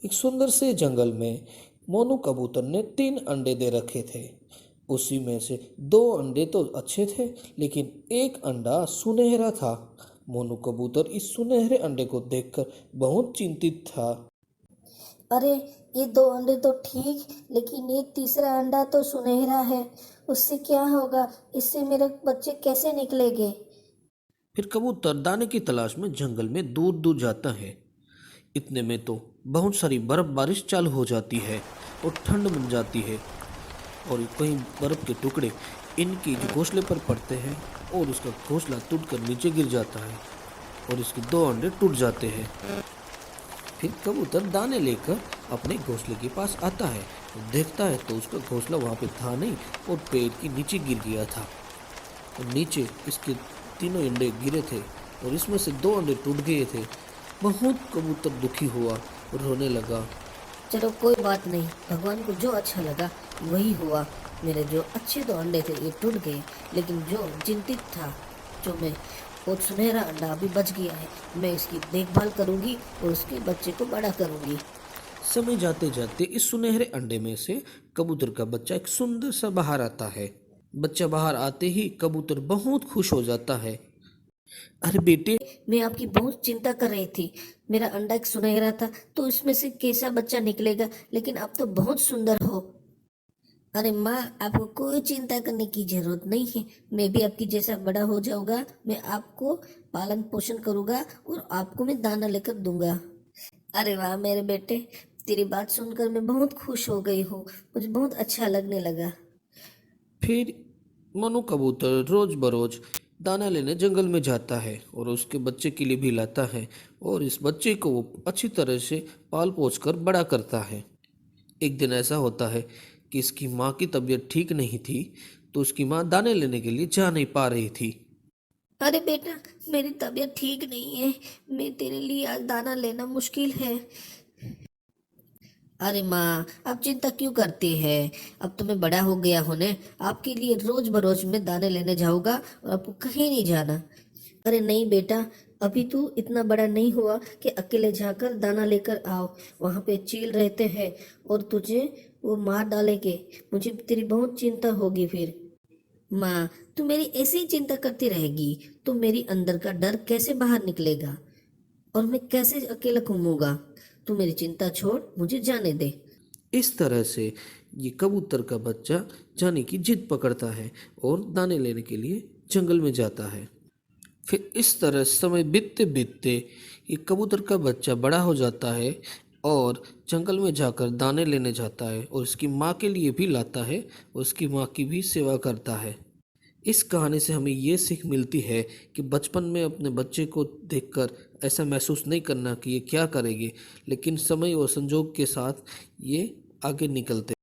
एक सुंदर से जंगल में मोनू कबूतर ने 3 अंडे दे रखे थे। उसी में से 2 अंडे तो अच्छे थे, लेकिन एक अंडा सुनहरा था। मोनू कबूतर इस सुनहरे अंडे को देखकर बहुत चिंतित था। अरे, ये 2 अंडे तो ठीक, लेकिन ये तीसरा अंडा तो सुनहरा है। उससे क्या होगा? इससे मेरे बच्चे कैसे निकलेंगे? फिर कबूतर दाने की तलाश में जंगल में दूर दूर जाता है। इतने में तो बहुत सारी बर्फ बारिश चालू हो जाती है और ठंड बन जाती है, और कहीं बर्फ के टुकड़े इनकी जो घोंसले पर पड़ते हैं और उसका घोंसला टूटकर नीचे गिर जाता है और इसके 2 अंडे टूट जाते हैं। फिर कबूतर दाने लेकर अपने घोंसले के पास आता है और देखता है तो उसका घोंसला वहाँ पे था नहीं और पेड़ के नीचे गिर गया था। और नीचे इसके 3 अंडे गिरे थे और इसमें से 2 अंडे टूट गए थे। बहुत कबूतर दुखी हुआ और रोने लगा। चलो कोई बात नहीं, भगवान को जो अच्छा लगा वही हुआ। मेरे जो अच्छे 2 अंडे थे ये टूट गए, लेकिन जो चिंतित था, जो मैं वो सुनहरा अंडा अभी बच गया है। मैं इसकी देखभाल करूंगी और उसके बच्चे को बड़ा करूंगी। समय जाते जाते इस सुनहरे अंडे में से कबूतर का बच्चा एक सुंदर सा बाहर आता है। बच्चा बाहर आते ही कबूतर बहुत खुश हो जाता है। अरे बेटे, मैं आपकी बहुत चिंता कर रही थी। मेरा अंडा एक सुनहरा था, तो इसमें से कैसा बच्चा निकलेगा? लेकिन आप तो बहुत सुंदर हो। अरे माँ, आपको कोई चिंता करने की जरूरत नहीं है। मैं भी आपकी जैसा बड़ा हो जाऊंगा। मैं आपको पालन पोषण करूंगा और आपको मैं दाना लेकर दूंगा। अरे वाह मेरे बेटे, तेरी बात सुनकर मैं बहुत खुश हो गई हूँ। मुझे बहुत अच्छा लगने लगा। फिर मनु कबूतर रोज बरोज दाना लेने जंगल में जाता है और उसके बच्चे के लिए भी लाता है, और इस बच्चे को वो अच्छी तरह से पाल पोस कर बड़ा करता है। एक दिन ऐसा होता है कि इसकी माँ की तबीयत ठीक नहीं थी, तो उसकी माँ दाने लेने के लिए जा नहीं पा रही थी। अरे बेटा, मेरी तबीयत ठीक नहीं है। मैं तेरे लिए आज दाना लेना मुश्किल है। अरे माँ, आप चिंता क्यों करती है? अब तो मैं बड़ा हो गया हूँ ने। आपके लिए रोज बरोज मैं दाने लेने जाऊंगा और आपको कहीं नहीं जाना। अरे नहीं बेटा, अभी तू इतना बड़ा नहीं हुआ कि अकेले जाकर दाना लेकर आओ। वहां पे चील रहते हैं और तुझे वो मार डालेंगे। मुझे तेरी बहुत चिंता होगी फिर। माँ, तू मेरी ऐसी ही चिंता करती रहेगी तो मेरी अंदर का डर कैसे बाहर निकलेगा और मैं कैसे अकेला घूमूंगा? तू मेरी चिंता छोड़, मुझे जाने दे। इस तरह से ये कबूतर का बच्चा जाने की जिद पकड़ता है और दाने लेने के लिए जंगल में जाता है। फिर इस तरह समय बीतते बीतते ये कबूतर का बच्चा बड़ा हो जाता है और जंगल में जाकर दाने लेने जाता है और उसकी माँ के लिए भी लाता है और उसकी माँ की भी सेवा करता है। इस कहानी से हमें ये सीख मिलती है कि बचपन में अपने बच्चे को देखकर ऐसा महसूस नहीं करना कि ये क्या करेंगे, लेकिन समय और संजोग के साथ ये आगे निकलते